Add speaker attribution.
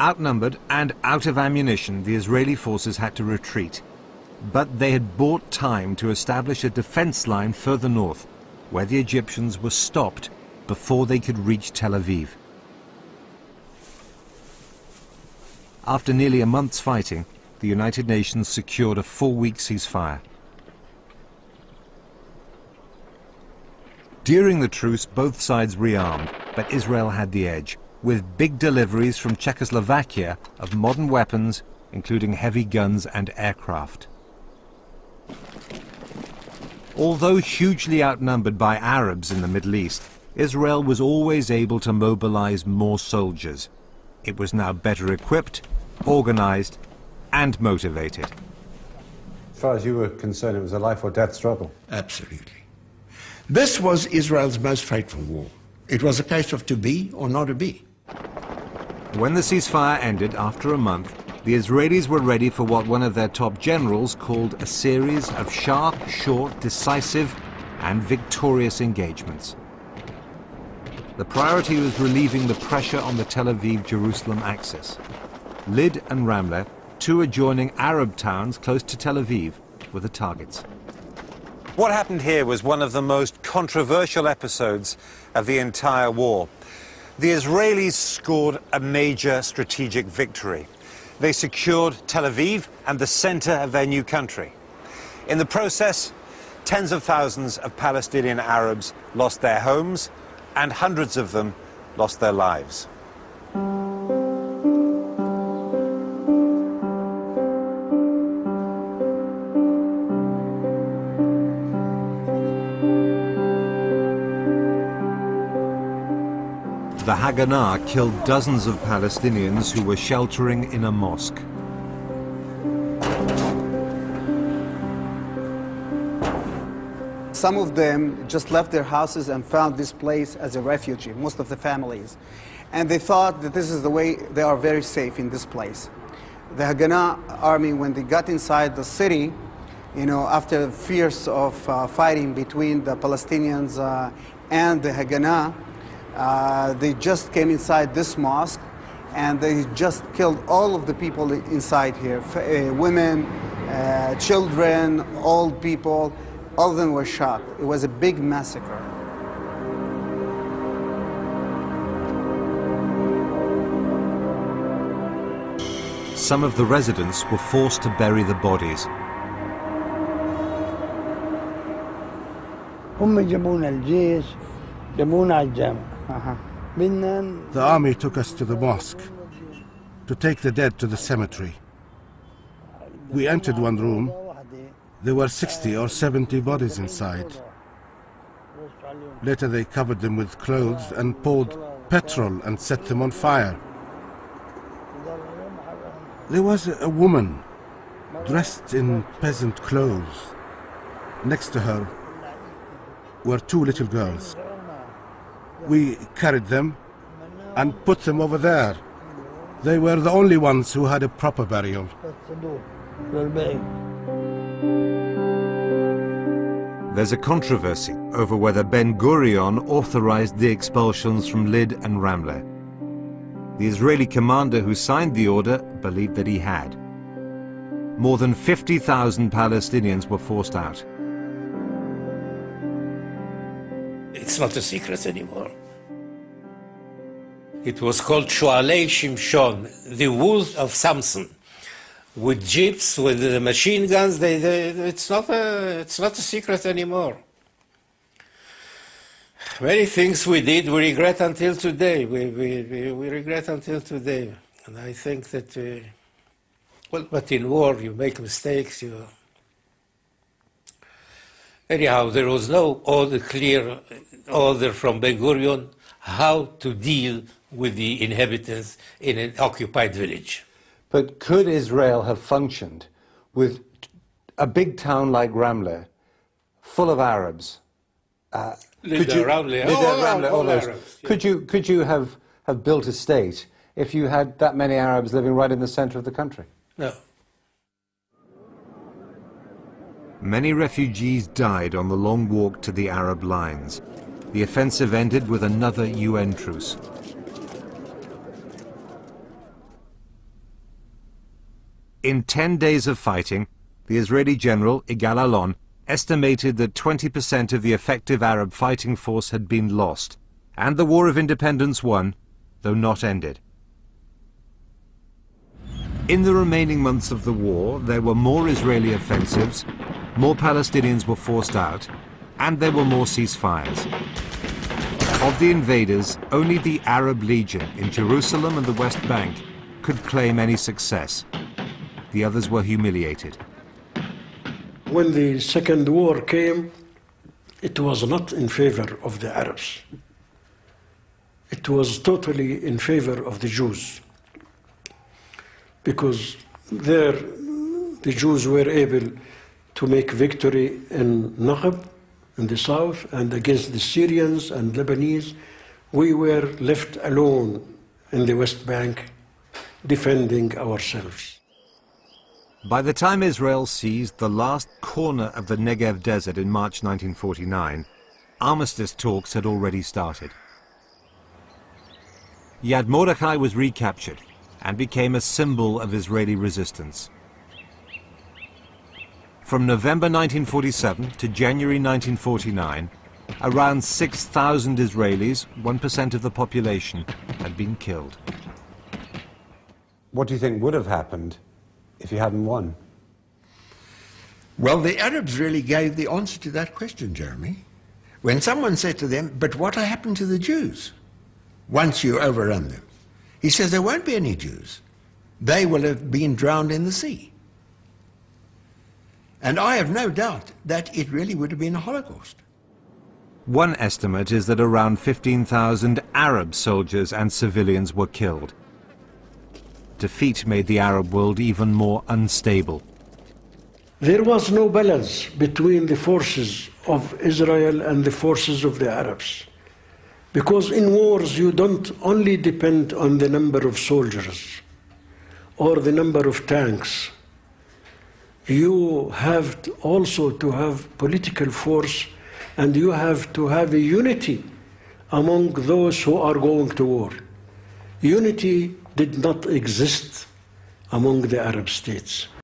Speaker 1: Outnumbered and out of ammunition, the Israeli forces had to retreat. But they had bought time to establish a defense line further north, where the Egyptians were stopped before they could reach Tel Aviv. After nearly a month's fighting, the United Nations secured a 4-week ceasefire. During the truce, both sides rearmed, but Israel had the edge, with big deliveries from Czechoslovakia of modern weapons, including heavy guns and aircraft. Although hugely outnumbered by Arabs in the Middle East, Israel was always able to mobilize more soldiers. It was now better equipped, organized, and motivated.
Speaker 2: As far as you were concerned, it was a life or death struggle.
Speaker 3: Absolutely. This was Israel's most fateful war. It was a case of to be or not to be.
Speaker 1: When the ceasefire ended after a month, the Israelis were ready for what one of their top generals called a series of sharp, short, decisive, and victorious engagements. The priority was relieving the pressure on the Tel Aviv-Jerusalem axis. Lid and Ramleh, two adjoining Arab towns close to Tel Aviv, were the targets. What happened here was one of the most controversial episodes of the entire war. The Israelis scored a major strategic victory. They secured Tel Aviv and the center of their new country. In the process, tens of thousands of Palestinian Arabs lost their homes, and hundreds of them lost their lives. The Haganah killed dozens of Palestinians who were sheltering in a mosque.
Speaker 4: Some of them just left their houses and found this place as a refugee, most of the families. And they thought that this is the way they are very safe in this place. The Haganah army, when they got inside the city, after fears of fighting between the Palestinians and the Haganah, they just came inside this mosque and they just killed all of the people inside here. Women, children, old people, all of them were shot. It was a big massacre.
Speaker 1: Some of the residents were forced to bury the bodies.
Speaker 5: The army took us to the mosque to take the dead to the cemetery. We entered one room. There were 60 or 70 bodies inside. Later they covered them with clothes and poured petrol and set them on fire. There was a woman dressed in peasant clothes. Next to her were two little girls. We carried them and put them over there. They were the only ones who had a proper burial.
Speaker 1: There's a controversy over whether Ben-Gurion authorized the expulsions from Lid and Ramleh. The Israeli commander who signed the order believed that he had. More than 50,000 Palestinians were forced out.
Speaker 6: It's not a secret anymore. It was called Shoalei Shimshon, the wool of Samson. With jeeps, with the machine guns, it's not a secret anymore. Many things we did, we regret until today. We regret until today. And I think that, but in war you make mistakes. Anyhow, there was no clear order from Ben-Gurion how to deal with the inhabitants in an occupied village.
Speaker 1: But could Israel have functioned with a big town like Ramleh, full of Arabs? Could you have built a state if you had that many Arabs living right in the center of the country?
Speaker 6: No.
Speaker 1: Many refugees died on the long walk to the Arab lines. The offensive ended with another UN truce. In 10 days of fighting, the Israeli general, Yigal Allon, estimated that 20% of the effective Arab fighting force had been lost, and the War of Independence won, though not ended. In the remaining months of the war, there were more Israeli offensives, more Palestinians were forced out, and there were more ceasefires. Of the invaders, only the Arab Legion in Jerusalem and the West Bank could claim any success. The others were humiliated.
Speaker 7: When the Second War came, it was not in favor of the Arabs. It was totally in favor of the Jews, because there the Jews were able to make victory in Naqab, in the south, and against the Syrians and Lebanese. We were left alone in the West Bank, defending ourselves.
Speaker 1: By the time Israel seized the last corner of the Negev desert in March 1949, armistice talks had already started. Yad Mordechai was recaptured and became a symbol of Israeli resistance. From November 1947 to January 1949, around 6,000 Israelis, 1% of the population, had been killed.
Speaker 2: What do you think would have happened if you hadn't won?
Speaker 3: Well, the Arabs really gave the answer to that question, Jeremy. When someone said to them, but what happened to the Jews once you overrun them? He says, there won't be any Jews. They will have been drowned in the sea. And I have no doubt that it really would have been a Holocaust.
Speaker 1: One estimate is that around 15,000 Arab soldiers and civilians were killed. Defeat made the Arab world even more unstable.
Speaker 7: There was no balance between the forces of Israel and the forces of the Arabs. Because in wars you don't only depend on the number of soldiers or the number of tanks. You have also to have political force, and you have to have a unity among those who are going to war. Unity did not exist among the Arab states.